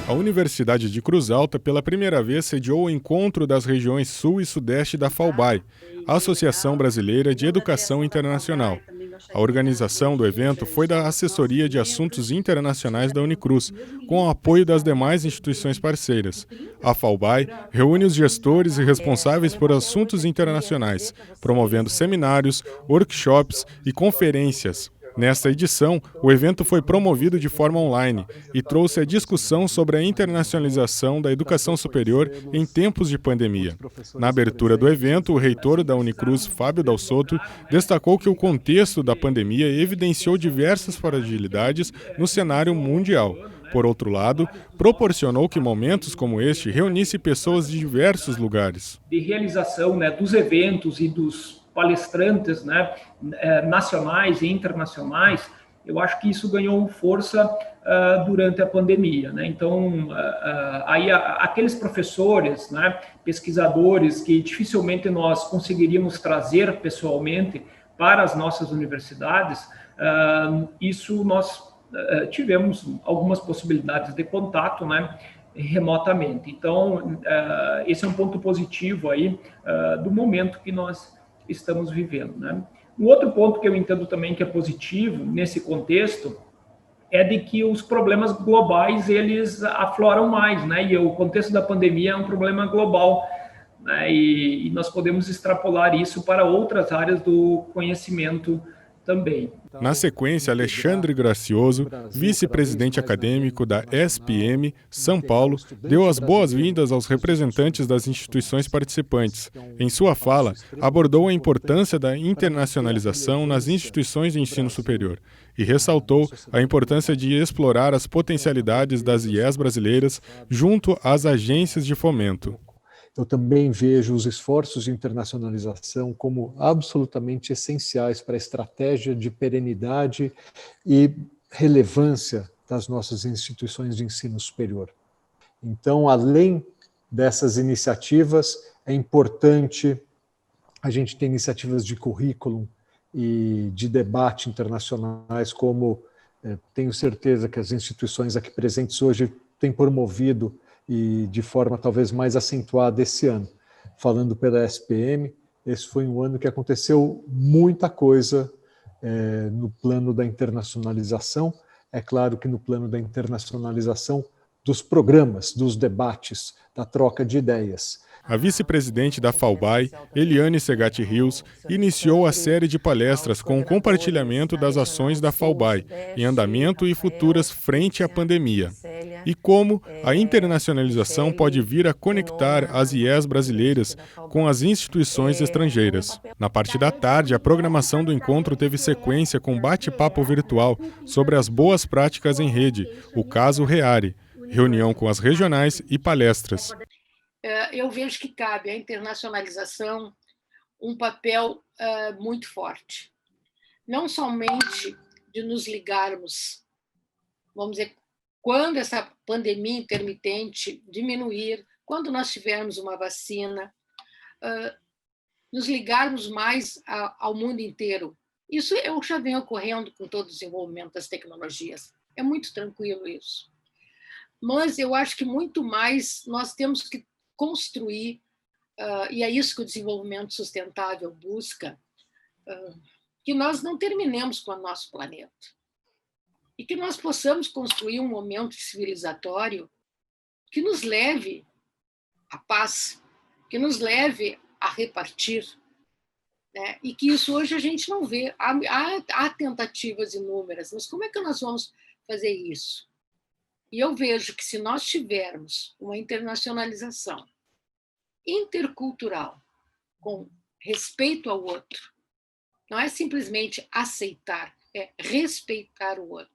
A Universidade de Cruz Alta, pela primeira vez, sediou o encontro das regiões Sul e Sudeste da FAUBAI, a Associação Brasileira de Educação Internacional. A organização do evento foi da Assessoria de Assuntos Internacionais da Unicruz, com o apoio das demais instituições parceiras. A FAUBAI reúne os gestores e responsáveis por assuntos internacionais, promovendo seminários, workshops e conferências. Nesta edição, o evento foi promovido de forma online e trouxe a discussão sobre a internacionalização da educação superior em tempos de pandemia. Na abertura do evento, o reitor da Unicruz, Fábio Dal Sotto, destacou que o contexto da pandemia evidenciou diversas fragilidades no cenário mundial. Por outro lado, proporcionou que momentos como este reunissem pessoas de diversos lugares. De realização, dos eventos e dos palestrantes, nacionais e internacionais, eu acho que isso ganhou força durante a pandemia, Então, aí aqueles professores, pesquisadores que dificilmente nós conseguiríamos trazer pessoalmente para as nossas universidades, isso nós tivemos algumas possibilidades de contato, remotamente. Então, esse é um ponto positivo aí do momento que nós estamos vivendo, Um outro ponto que eu entendo também que é positivo nesse contexto é de que os problemas globais, eles afloram mais, E o contexto da pandemia é um problema global, E nós podemos extrapolar isso para outras áreas do conhecimento também. Na sequência, Alexandre Gracioso, vice-presidente acadêmico da SPM São Paulo, deu as boas-vindas aos representantes das instituições participantes. Em sua fala, abordou a importância da internacionalização nas instituições de ensino superior e ressaltou a importância de explorar as potencialidades das IES brasileiras junto às agências de fomento. Eu também vejo os esforços de internacionalização como absolutamente essenciais para a estratégia de perenidade e relevância das nossas instituições de ensino superior. Então, além dessas iniciativas, é importante a gente ter iniciativas de currículo e de debate internacionais, como tenho certeza que as instituições aqui presentes hoje têm promovido e de forma talvez mais acentuada esse ano. Falando pela SPM, esse foi um ano que aconteceu muita coisa no plano da internacionalização. É claro que no plano da internacionalização dos programas, dos debates, da troca de ideias. A vice-presidente da FAUBAI, Eliane Segatti Rios, iniciou a série de palestras com o compartilhamento das ações da FAUBAI, em andamento e futuras frente à pandemia, e como a internacionalização pode vir a conectar as IES brasileiras com as instituições estrangeiras. Na parte da tarde, a programação do encontro teve sequência com bate-papo virtual sobre as boas práticas em rede, o caso REARE, reunião com as regionais e palestras. Eu vejo que cabe à internacionalização um papel muito forte. Não somente de nos ligarmos, vamos dizer, quando essa pandemia intermitente diminuir, quando nós tivermos uma vacina, nos ligarmos mais ao mundo inteiro. Isso já vem ocorrendo com todo o desenvolvimento das tecnologias. É muito tranquilo isso. Mas eu acho que muito mais nós temos que construir, e é isso que o desenvolvimento sustentável busca, que nós não terminemos com o nosso planeta. E que nós possamos construir um momento civilizatório que nos leve à paz, que nos leve a repartir, e que isso hoje a gente não vê. Há tentativas inúmeras, mas como é que nós vamos fazer isso? E eu vejo que se nós tivermos uma internacionalização intercultural, com respeito ao outro, não é simplesmente aceitar, é respeitar o outro.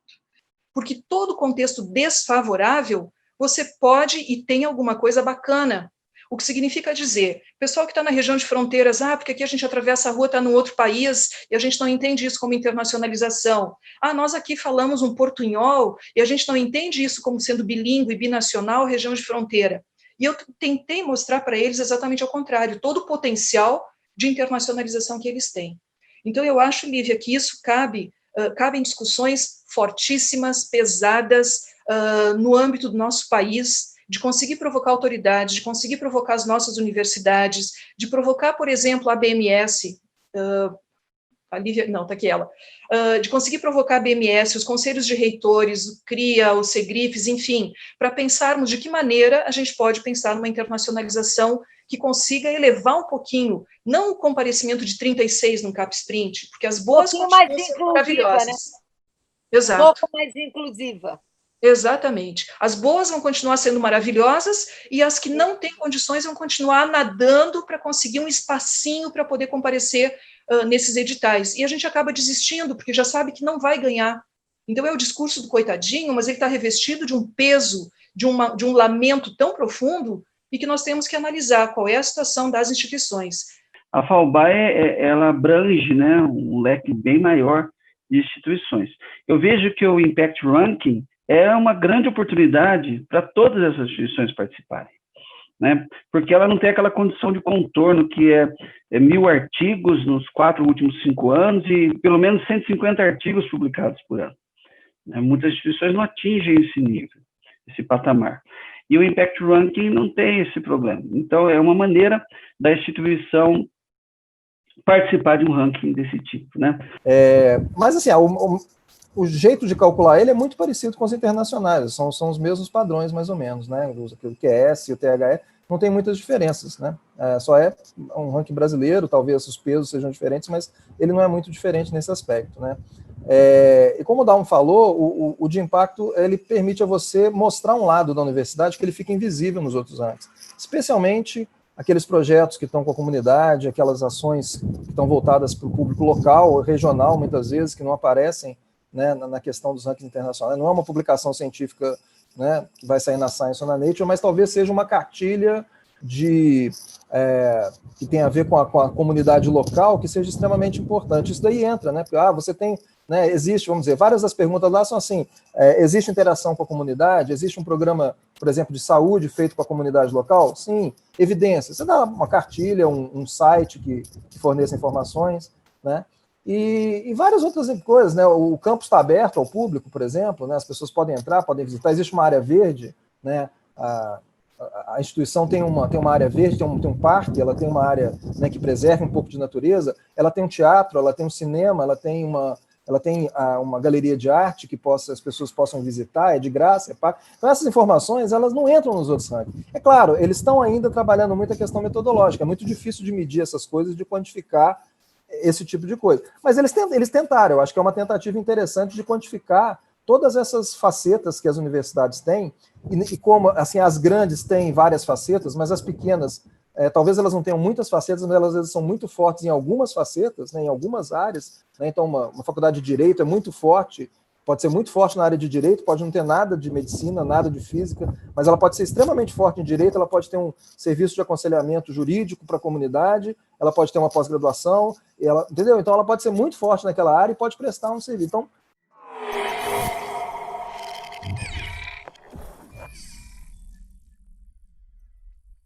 Porque todo contexto desfavorável, você pode e tem alguma coisa bacana. O que significa dizer, pessoal que está na região de fronteiras, porque aqui a gente atravessa a rua, está no outro país, e a gente não entende isso como internacionalização. Nós aqui falamos um portunhol, e a gente não entende isso como sendo bilíngue, binacional, região de fronteira. E eu tentei mostrar para eles exatamente ao contrário, todo o potencial de internacionalização que eles têm. Então, eu acho, Lívia, que isso cabe em discussões fortíssimas, pesadas, no âmbito do nosso país, de conseguir provocar autoridades, de conseguir provocar as nossas universidades, de provocar, por exemplo, a BMS, a Lívia, não, está aqui ela, de conseguir provocar a BMS, os conselhos de reitores, o CRIA, o CEGRIFES, enfim, para pensarmos de que maneira a gente pode pensar numa internacionalização que consiga elevar um pouquinho, não o comparecimento de 36 no CapSprint, porque as boas continuam sendo maravilhosas. Né? Exato. Um pouco mais inclusiva. Exatamente. As boas vão continuar sendo maravilhosas e as que não têm condições vão continuar nadando para conseguir um espacinho para poder comparecer nesses editais. E a gente acaba desistindo, porque já sabe que não vai ganhar. Então é o discurso do coitadinho, mas ele está revestido de um peso, de um lamento tão profundo, e que nós temos que analisar qual é a situação das instituições. A FAUBAI, ela abrange, né, um leque bem maior de instituições. Eu vejo que o Impact Ranking é uma grande oportunidade para todas essas instituições participarem, né? Porque ela não tem aquela condição de contorno que é 1.000 artigos nos 4 últimos 5 anos e pelo menos 150 artigos publicados por ano. Muitas instituições não atingem esse nível, esse patamar. E o Impact Ranking não tem esse problema. Então, é uma maneira da instituição participar de um ranking desse tipo, né? Mas, assim, o jeito de calcular ele é muito parecido com os internacionais, são os mesmos padrões, mais ou menos, né? O QS e o THE não tem muitas diferenças, né? Só é um ranking brasileiro, talvez os pesos sejam diferentes, mas ele não é muito diferente nesse aspecto, né? E como o Dalmo falou, o de impacto ele permite a você mostrar um lado da universidade que ele fica invisível nos outros rankings, especialmente aqueles projetos que estão com a comunidade, aquelas ações que estão voltadas para o público local, regional, muitas vezes, que não aparecem, né, na questão dos rankings internacionais. Não é uma publicação científica, né, que vai sair na Science ou na Nature, mas talvez seja uma cartilha que tem a ver com a comunidade local, que seja extremamente importante. Isso daí entra, né? Porque você tem, né, existe, vamos dizer, várias das perguntas lá são assim, existe interação com a comunidade? Existe um programa, por exemplo, de saúde feito com a comunidade local? Sim. Evidências. Você dá uma cartilha, um site que forneça informações, né? E várias outras coisas, né? O campus está aberto ao público, por exemplo, né? As pessoas podem entrar, podem visitar. Existe uma área verde, né? A instituição tem uma área verde, tem um parque, ela tem uma área, né, que preserva um pouco de natureza, ela tem um teatro, ela tem um cinema, ela tem uma galeria de arte que as pessoas possam visitar, é de graça, é pago. Então essas informações, elas não entram nos outros rankings. É claro, eles estão ainda trabalhando muito a questão metodológica, é muito difícil de medir essas coisas, de quantificar esse tipo de coisa. Mas eles tentaram, eu acho que é uma tentativa interessante de quantificar todas essas facetas que as universidades têm, e como assim, as grandes têm várias facetas, mas as pequenas, talvez elas não tenham muitas facetas, mas elas às vezes são muito fortes em algumas facetas, né, em algumas áreas, né? Então uma faculdade de Direito é muito forte, pode ser muito forte na área de Direito, pode não ter nada de Medicina, nada de Física, mas ela pode ser extremamente forte em Direito, ela pode ter um serviço de aconselhamento jurídico para a comunidade, ela pode ter uma pós-graduação, entendeu? Então ela pode ser muito forte naquela área e pode prestar um serviço. Então,